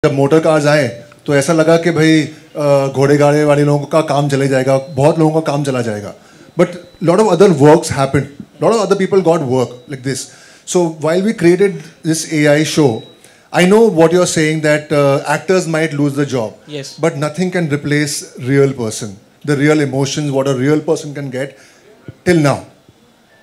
जब motor cars आए तो ऐसा लगा कि भाई घोड़े गाड़े वाले लोगों का काम चले जाएगा, बहुत लोगों का काम चला जाएगा. But lot of other works happened, lot of other people got work like this. So while we created this AI show, I know what you're saying, that actors might lose the job. Yes. But nothing can replace real person, the real emotions, what a real person can get till now.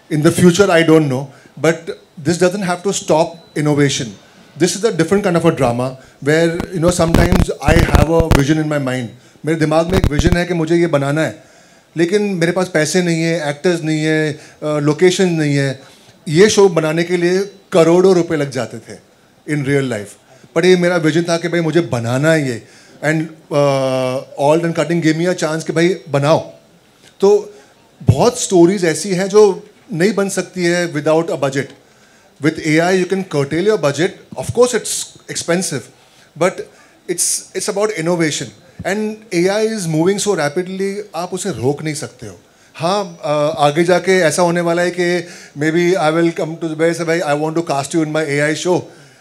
In the future, I don't know. But this doesn't have to stop innovation. This is a different kind of a drama where, you know, sometimes I have a vision in my mind. मेरे दिमाग में एक vision है कि मुझे ये बनाना है, लेकिन मेरे पास पैसे नहीं है, एक्टर्स नहीं है, लोकेशन नहीं है. ये शो बनाने के लिए करोड़ों रुपए लग जाते थे इन रियल लाइफ. बट ये मेरा विजन था कि भाई मुझे बनाना है ये. And all and cutting give me a chance कि भाई बनाओ. तो बहुत स्टोरीज ऐसी हैं जो नहीं बन सकती है without a budget. With AI, you can curtail your budget. Of course, it's expensive, but it's about innovation. And AI is moving so rapidly, आप उसे रोक नहीं सकते हो. हाँ, आगे जाके ऐसा होने वाला है कि maybe I will come to the say भाई I want to cast you in my AI show.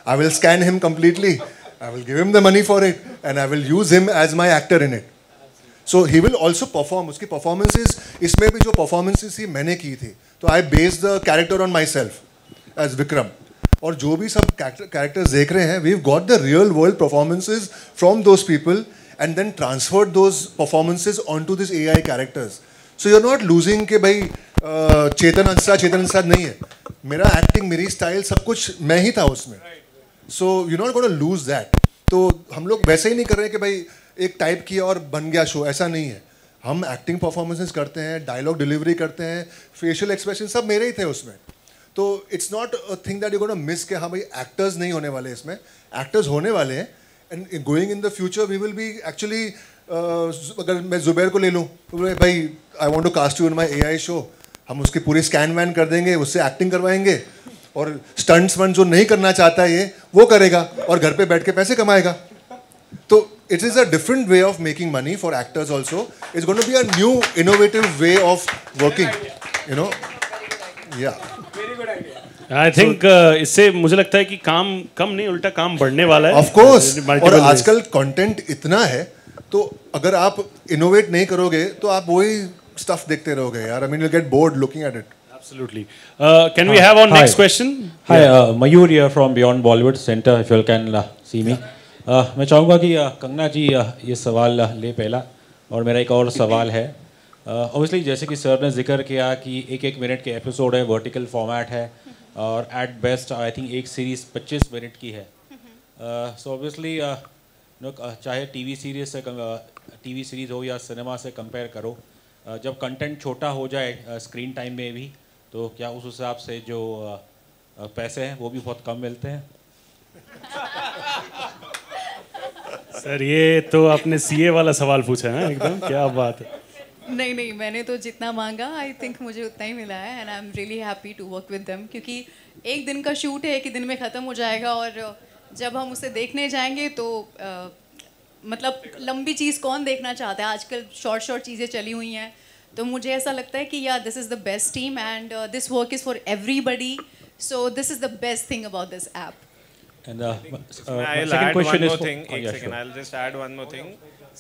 I will scan him completely. I will give him the money for it, and I will use him as my actor in it. So he will also perform. उसकी performances, इसमें भी जो performances थी मैंने की थी, तो I based the character on myself as Vikram. और जो भी सब characters देख रहे हैं, we've got the real world performances from those people and then transferred those performances onto this AI characters. So you're not losing कि भाई चेतन अंसाज नहीं है. मेरा acting, मेरी style, सब कुछ मैं ही था उसमें. So you're not going to lose that. तो हम लोग वैसे ही नहीं कर रहे कि भाई एक टाइप किया और बन गया शो, ऐसा नहीं है. हम एक्टिंग परफॉर्मेंसेस करते हैं, डायलॉग डिलीवरी करते हैं, फेशियल एक्सप्रेशन सब मेरे ही थे उसमें. तो it's not a thing that you gonna miss कि हाँ भाई एक्टर्स नहीं होने वाले इसमें. एक्टर्स होने वाले हैं. And going in the future we will be actually, अगर मैं जुबैर को ले लूँ तो भाई I want to cast you in my AI show, हम उसकी पूरी स्कैन वैन कर देंगे, उससे एक्टिंग करवाएंगे, और स्टंट्स वन जो नहीं करना चाहता है ये वो करेगा और घर पे बैठ के पैसे कमाएगा. तो it is a different way of making money for actors also. It's going to be a new innovative way of working, you know. Yeah. I think इससे मुझे लगता है कि काम कम नहीं, उल्टा काम बढ़ने वाला है. Of course. और आजकल कंटेंट इतना है, तो अगर आप इनोवेट नहीं करोगे तो आप वही स्टफ देखते रहोगे यार. I mean you get bored looking at it. Absolutely. Can we have our next question? Hi, Mayur here from Beyond Bollywood Center. If you all can see me. मैं चाहूँगा कि कंगना जी ये सवाल ले पहला, और मेरा एक और सवाल है. ऑब्वियसली जैसे कि सर ने जिक्र किया कि एक मिनट के एपिसोड है, वर्टिकल फॉर्मेट है, और एट बेस्ट आई थिंक एक सीरीज़ 25 मिनट की है. सो ऑब्वियसली चाहे टीवी सीरीज़ हो या सिनेमा से कंपेयर करो, जब कंटेंट छोटा हो जाए स्क्रीन टाइम में भी, तो क्या उस हिसाब से जो पैसे हैं वो भी बहुत कम मिलते हैं? सर ये तो आपने CA वाला सवाल पूछा है एकदम. क्या बात है. नहीं, मैंने तो जितना मांगा आई थिंक मुझे उतना ही मिला है. And I am really happy to work with them, क्योंकि एक दिन का शूट है, एक ही दिन में ख़त्म हो जाएगा, और जब हम उसे देखने जाएंगे तो मतलब लंबी चीज़ कौन देखना चाहता है. आजकल शॉर्ट चीज़ें चली हुई हैं, तो मुझे ऐसा लगता है कि या this is the best team and this work is for everybody. So this is the best thing about this app. And I'll add one more thing. एक second, I'll just add one more thing.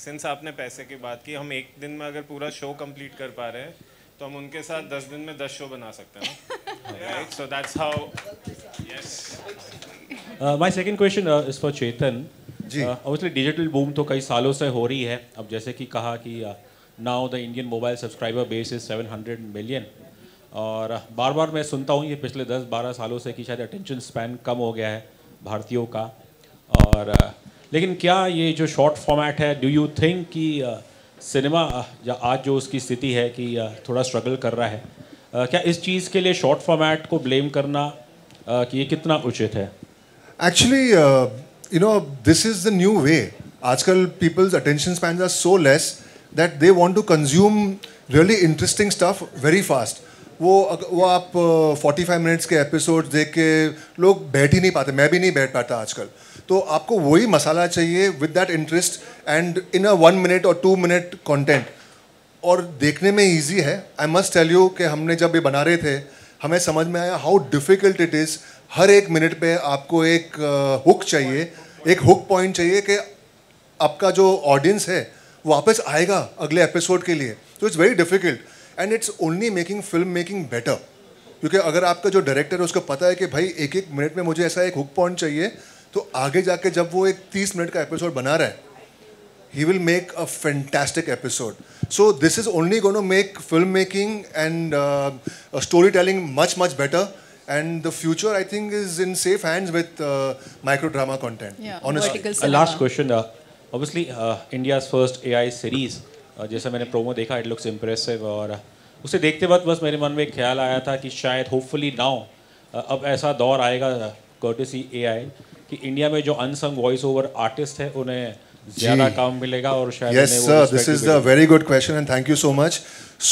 Since आपने पैसे की बात की, हम एक दिन में अगर पूरा शो कंप्लीट कर पा रहे हैं, तो हम उनके साथ 10 दिन में 10 शो बना सकते हैं. Right? So that's how. Yes. My second question is for Chetan. Ji. Obviously digital boom तो कई सालों से हो रही है. अब जैसे कि कहा कि now the Indian mobile subscriber base is 700 million. और बार मैं सुनता हूँ ये पिछले 10-12 सालों से कि शायद attention span कम हो गया है भारतीयों का. और लेकिन क्या ये जो शॉर्ट फॉर्मेट है, डू यू थिंक कि सिनेमा आज जो उसकी स्थिति है कि थोड़ा स्ट्रगल कर रहा है, क्या इस चीज़ के लिए शॉर्ट फॉर्मेट को ब्लेम करना कि ये कितना उचित है? Actually you know this is the new way. आजकल people's attention spans are so less that they want to consume really interesting stuff very fast. वो आप 45 मिनट्स के एपिसोड देख के लोग बैठ ही नहीं पाते. मैं भी नहीं बैठ पाता आजकल. तो आपको वही मसाला चाहिए with that interest and in a 1 minute और 2 मिनट कंटेंट, और देखने में इजी है. आई मस्ट टेल यू कि हमने जब ये बना रहे थे, हमें समझ में आया हाउ डिफ़िकल्ट इट इज़. हर एक मिनट पे आपको एक हुक चाहिए, एक हुक पॉइंट चाहिए कि आपका जो ऑडियंस है वापस आएगा अगले एपिसोड के लिए. So it's very difficult and it's only making film making better. क्योंकि अगर आपका जो डायरेक्टर है उसको पता है कि भाई एक एक मिनट में मुझे ऐसा एक हुक पॉइंट चाहिए, तो आगे जाके जब वो एक 30 मिनट का एपिसोड बना रहा है, he will make a fantastic episode. So this is only going to make filmmaking and storytelling much better. And the future, I think, is in safe hands with micro drama content. Yeah, honestly. A last question. Obviously, India's first AI series. जैसा मैंने promo देखा, it looks impressive. और उसे देखते वक्त बस मेरे मन में एक ख्याल आया था कि शायद hopefully now अब ऐसा दौर आएगा courtesy AI कि इंडिया में जो unsung voice over artist है उन्हें ज़्यादा काम मिलेगा और शायद Yes sir, this is a very good question and thank you so much.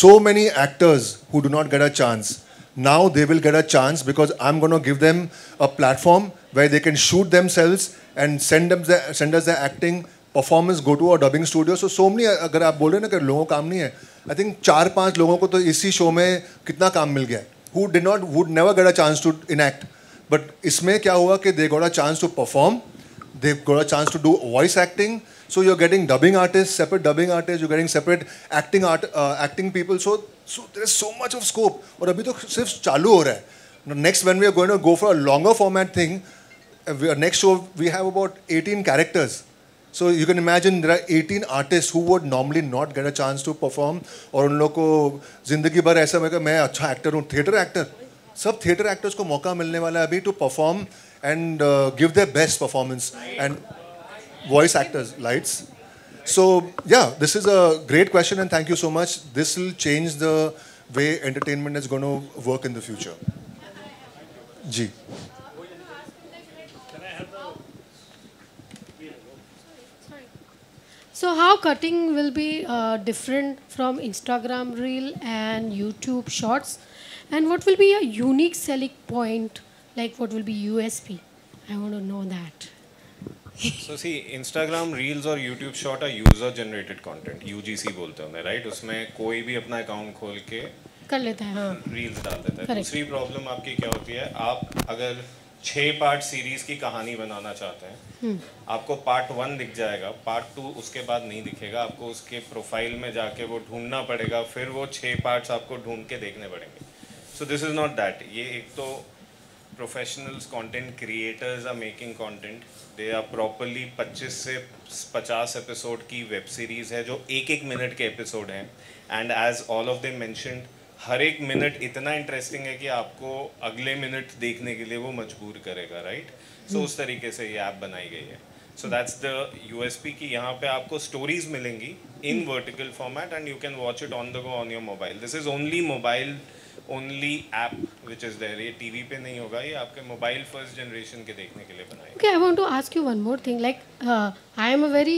So many actors who do not get a chance, now they will get a chance because I'm going to give them a platform where they can shoot themselves and send us the acting performance, go to a dubbing studio. So many, अगर आप बोल रहे हैं ना कि लोगों को काम नहीं है, I think 4-5 लोगों को तो इसी शो में कितना काम मिल गया, would never get a chance to enact. But इसमें क्या हुआ कि they got a chance to perform, they got a chance to do voice acting. So you're getting dubbing artists, separate dubbing artists, you're getting separate acting people. So there's so much of scope. और अभी तो सिर्फ चालू हो रहा है. Next, when we are going to go for a longer format thing, next show we have about 18 characters. So you can imagine there are 18 artists who would normally not get a chance to perform. और उन लोगों को जिंदगी भर ऐसा मैं मैं अच्छा एक्टर हूँ, थिएटर एक्टर, सब थिएटर एक्टर्स को मौका मिलने वाला है अभी to perform and give their best performance. And voice actors, lights. So yeah, this is a great question and thank you so much. This will change the way entertainment is going to work in the future. Ji. So how cutting will be different from Instagram Reel and YouTube Shorts, and what will be a unique selling point? Like what will be USP? I want to know that. So see, Instagram Reels और YouTube Short are user generated content, UGC बोलते हैं उन्हें, right? उसमें कोई भी अपना account खोल के कर लेता है, हाँ, रील्स डाल देता है. दूसरी प्रॉब्लम आपकी क्या होती है, आप अगर 6 पार्ट सीरीज की कहानी बनाना चाहते हैं, आपको पार्ट 1 दिख जाएगा, पार्ट 2 उसके बाद नहीं दिखेगा, आपको उसके प्रोफाइल में जाके वो ढूंढना पड़ेगा, फिर वो 6 पार्ट्स आपको ढूंढ के देखने पड़ेंगे. So this is not that. ये एक तो professionals content creators are making content, they are properly 25 से 50 एपिसोड की वेब सीरीज है जो एक मिनट के एपिसोड हैं. And as all of them mentioned, हर एक मिनट इतना इंटरेस्टिंग है कि आपको अगले मिनट देखने के लिए वो मजबूर करेगा, राइट? सो उस तरीके से ये ऐप बनाई गई है. सो दैट्स द यूएसपी की यहाँ पे आपको स्टोरीज मिलेंगी in vertical format and you can watch it on the go on your mobile. This is only mobile only app which is there. ये टीवी पे नहीं होगा, ये आपके मोबाइल फर्स्ट जनरेशन के देखने के लिए बनाया. Okay, I want to ask you one more thing. Like, I am a very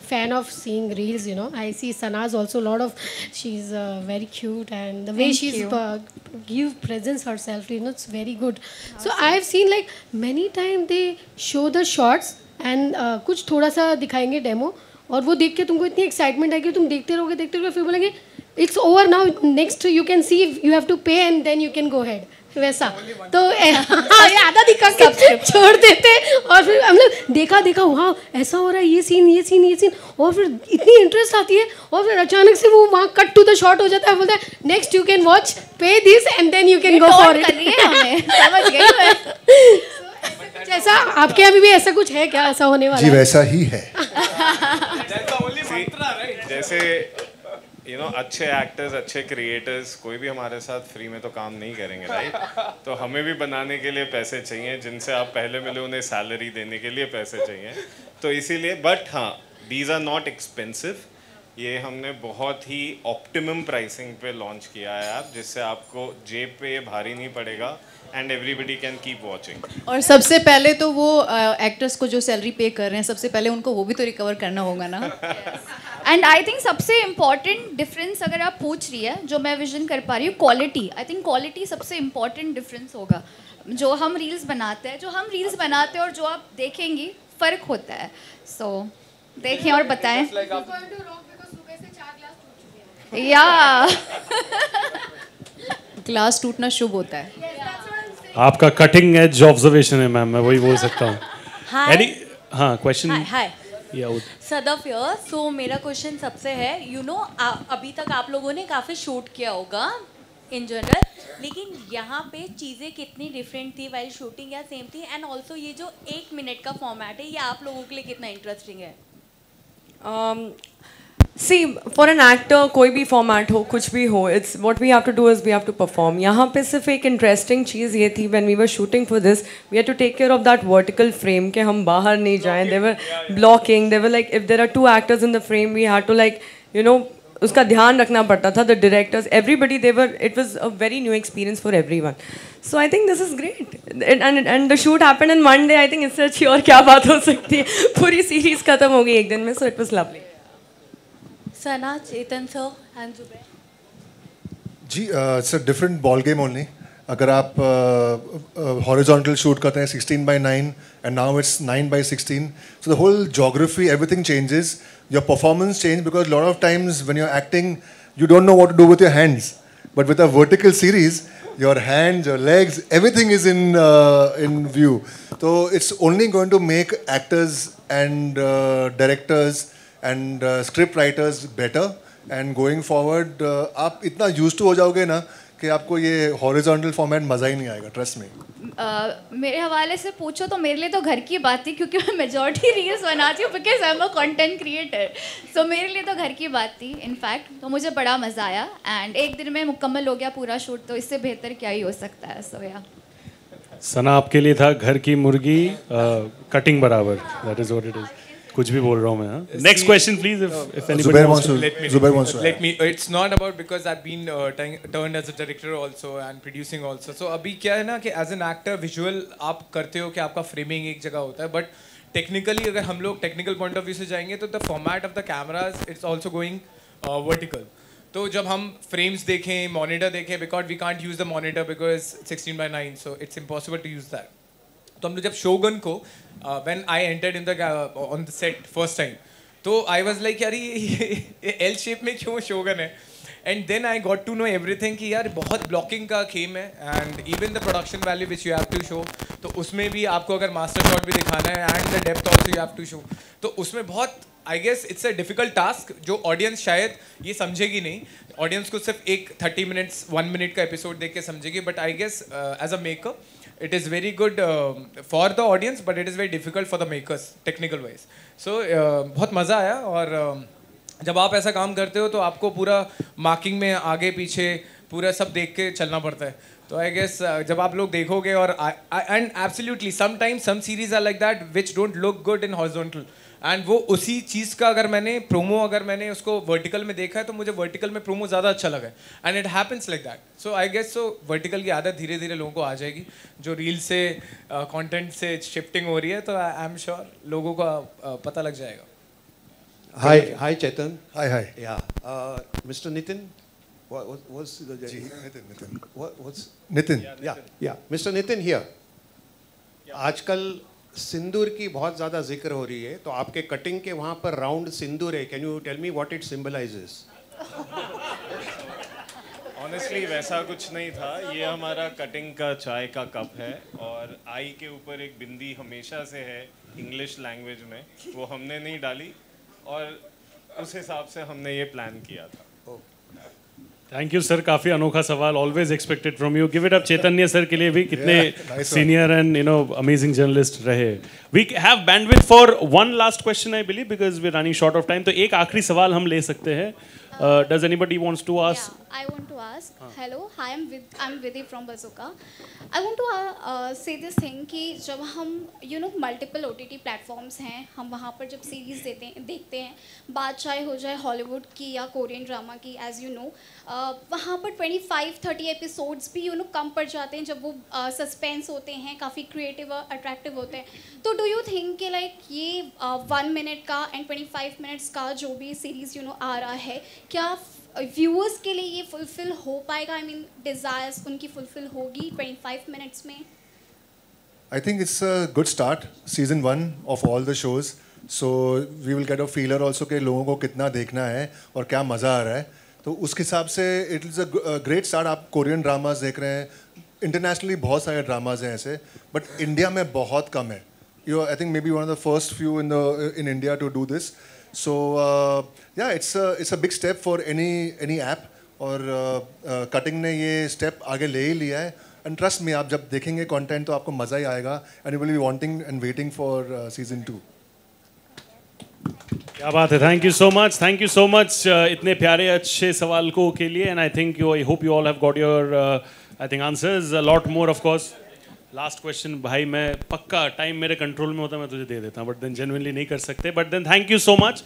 fan of seeing reels. You know, I see Sanaz also a lot of. She's very cute and the way she's give presence herself. You know, it's very good. So I've seen like many times they show the shots and कुछ थोड़ा सा दिखाएंगे demo और वो देख के तुमको इतनी एक्साइटमेंट आएगी, तुम देखते रहोगे फिर बोलेंगे it's over now, next you can see, you have to pay and then you can go ahead. वैसा तो आधा दिखा के छोड़ देते और फिर हम लोग देखा वहाँ ऐसा हो रहा है, ये सीन और फिर इतनी इंटरेस्ट आती है और फिर अचानक से वो वहाँ कट टू द शॉट हो जाता है, बोलता है next you can watch, pay this and then you can go for it. समझ गई. जैसा आपके यहाँ भी ऐसा कुछ है क्या, ऐसा होने वाला जी? वैसा ही है. जैसे यू नो अच्छे एक्टर्स, अच्छे क्रिएटर्स कोई भी हमारे साथ फ्री में तो काम नहीं करेंगे, राइट? तो हमें भी बनाने के लिए पैसे चाहिए, जिनसे आप पहले मिले उन्हें सैलरी देने के लिए पैसे चाहिए. तो इसीलिए, बट हाँ, दीज आर नॉट एक्सपेंसिव. ये हमने बहुत ही ऑप्टिमम प्राइसिंग पे लॉन्च किया है ऐप, जिससे आपको जेब पे भारी नहीं पड़ेगा and everybody can keep watching. और सबसे पहले तो वो एक्टर्स को जो सैलरी पे कर रहे हैं, सबसे पहले उनको वो भी तो रिकवर करना होगा ना. एंड आई थिंक सबसे इम्पॉर्टेंट डिफरेंस अगर आप पूछ रही है, जो मैं विजन कर पा रही हूँ, क्वालिटी. आई थिंक क्वालिटी सबसे इम्पॉर्टेंट डिफरेंस होगा. जो हम रील्स बनाते हैं और जो आप देखेंगी, फ़र्क होता है. सो देखें और बताएं. या ग्लास टूटना शुभ होता है. आपका कटिंग एज ऑब्जर्वेशन है मैम, मैं वही बोल सकता हूँ. हाँ क्वेश्चन हाय या सदफ यार, सो मेरा क्वेश्चन सबसे है, अभी तक आप लोगों ने काफ़ी शूट किया होगा इन जनरल, लेकिन यहाँ पे चीज़ें कितनी डिफरेंट थी वाइल शूटिंग या सेम थी, एंड ऑल्सो ये जो 1 मिनट का फॉर्मेट है ये आप लोगों के लिए कितना इंटरेस्टिंग है? See, for an actor कोई भी फॉर्मेट हो, कुछ भी हो, it's what we have to do is we have to perform. यहाँ पे सिर्फ एक इंटरेस्टिंग चीज़ ये थी, when we were shooting for this, we had to take care of that vertical frame कि हम बाहर नहीं जाएं. They were blocking. They were like, if there are 2 actors in the frame, we had to like, उसका ध्यान रखना पड़ता था. The directors, everybody, it was a very new experience for everyone. So I think this is great. And the shoot happened in one day. I think इससे अच्छी और क्या बात हो सकती है. पूरी सीरीज खत्म हो गई एक दिन में. So it was lovely. Sana, Chetan sir and Zubair. Ji, it's a different ball game only. अगर आप horizontal shoot करते हैं 16:9 and now it's 9:16, so the whole geography, everything changes. Your performance changes because a lot of times when you're acting, you don't know what to do with your hands. But with a vertical series, your hands, your legs, everything is in view. So it's only going to make actors and directors and script writers better. And going forward, आप इतना used to हो जाओगे ना कि आपको ये horizontal format मज़ा ही नहीं आएगा, ट्रस्ट में. मेरे हवाले से पूछो तो मेरे लिए तो घर की बात थी, क्योंकि मैं मेजॉरिटी रील्स बनाती हूँ because I am a content creator. So मेरे लिए तो घर की बात थी इनफैक्ट. तो मुझे बड़ा मज़ा आया एंड एक दिन में मुकम्मल हो गया पूरा शूट, तो इससे बेहतर क्या ही हो सकता है. सो या सना आपके लिए था घर की मुर्गी कटिंग बराबर. That is what it is. कुछ भी बोल रहा हूँ मैं. Next question please, if anybody wants to. Let me. It's not about because I've been turned as a director also and producing also. So अभी क्या है ना कि as an actor visual आप करते हो कि आपका framing एक जगह होता है, but technically अगर हम लोग technical point of view से जाएंगे तो the format of the cameras it's also going vertical. तो जब हम frames देखें, monitor देखें, because we can't use the monitor because 16:9, so it's impossible to use that. तो हम लोग जब शोगन को when I entered in the on the set first time, तो I was like यार ये L shape में क्यों शोगन है. And then I got to know everything कि यार बहुत blocking का खेम है and even the production value which you have to show, तो उसमें भी आपको अगर master shot भी दिखाना है and the depth also you have to show, तो उसमें बहुत I guess it's a difficult task जो audience शायद ये समझेगी नहीं. Audience को सिर्फ एक 30 minutes 1 minute का episode देख के समझेगी, but I guess as a maker it is very good for the audience, but it is very difficult for the makers technical wise. So बहुत मज़ा आया. और जब आप ऐसा काम करते हो तो आपको पूरा मार्किंग में आगे पीछे पूरा सब देख के चलना पड़ता है. तो आई गेस जब आप लोग देखोगे और and absolutely sometimes some series are like that which don't look good in horizontal, and वो उसी चीज़ का अगर मैंने उसको वर्टिकल में देखा है तो मुझे वर्टिकल में प्रोमो ज़्यादा अच्छा लगा है. And it happens like that. So I guess so vertical की आदत धीरे धीरे लोगों को आ जाएगी. जो रील से कंटेंट से शिफ्टिंग हो रही है तो आई एम श्योर लोगों का पता लग जाएगा. Hi Chetan. Hi. Yeah. Mr. Nitin. What's the Nitin. What's Nitin. Yeah. Mr. Nitin here. आजकल सिंदूर की बहुत ज़्यादा जिक्र हो रही है, तो आपके कटिंग के वहाँ पर राउंड सिंदूर है. Can you tell me what it symbolises? Honestly वैसा कुछ नहीं था. ये हमारा कटिंग का चाय का कप है और आई के ऊपर एक बिंदी हमेशा से है इंग्लिश लैंग्वेज में, वो हमने नहीं डाली और उस हिसाब से हमने ये प्लान किया था. Thank you sir. काफ़ी अनोखा सवाल, always expected from you. Give it up Chaitanya sir के लिए भी, कितने सीनियर एंड अमेजिंग जर्नलिस्ट रहे. We have bandwidth for one last question I believe because we are running short of time. तो एक आखिरी सवाल हम ले सकते हैं. Does anybody wants to ask? Yeah, I want to ask. Hello, hi, I'm Vidhi from Bazooka. I want to say this thing कि जब हम multiple OTT platforms हैं, हम वहाँ पर जब सीरीज़ देखते हैं, बात चाहे हो जाए हॉलीवुड की या कोरियन ड्रामा की, as you know, वहाँ पर 25-30 एपिसोड्स भी कम पड़ जाते हैं जब वो सस्पेंस होते हैं, काफ़ी क्रिएटिव और अट्रैक्टिव होते हैं. तो डू यू थिंक कि लाइक ये 1 मिनट का एंड 25 मिनट्स का जो भी सीरीज़ आ रहा है, क्या व्यूअर्स के लिए ये फुलफिल हो पाएगा? आई मीन डिज़ायर्स उनकी फुलफिल होगी 25 मिनट्स में? I think it's a good start, season 1 of all the shows. So we will get a feeler also कि लोगों को कितना देखना है और क्या मज़ा आ रहा है. तो उसके हिसाब से it is a great start. आप कोरियन ड्रामास देख रहे हैं, इंटरनेशनली बहुत सारे ड्रामाज हैं ऐसे, बट इंडिया में बहुत कम है. You're, I think, maybe one of the first few in India to do this. So yeah, it's a big step for any app. और cutting ने ये step आगे ले ही लिया है. And trust me, आप जब देखेंगे content तो आपको मजा ही आएगा. And you will be wanting and waiting for season 2. क्या बात है. Thank you so much. Thank you so much. इतने प्यारे अच्छे सवाल को के लिए. And I think I hope you all have got your I think answers. A lot more of course. Last question भाई मैं पक्का time मेरे control में होता मैं तुझे दे देता. But then genuinely नहीं कर सकते. But then thank you so much.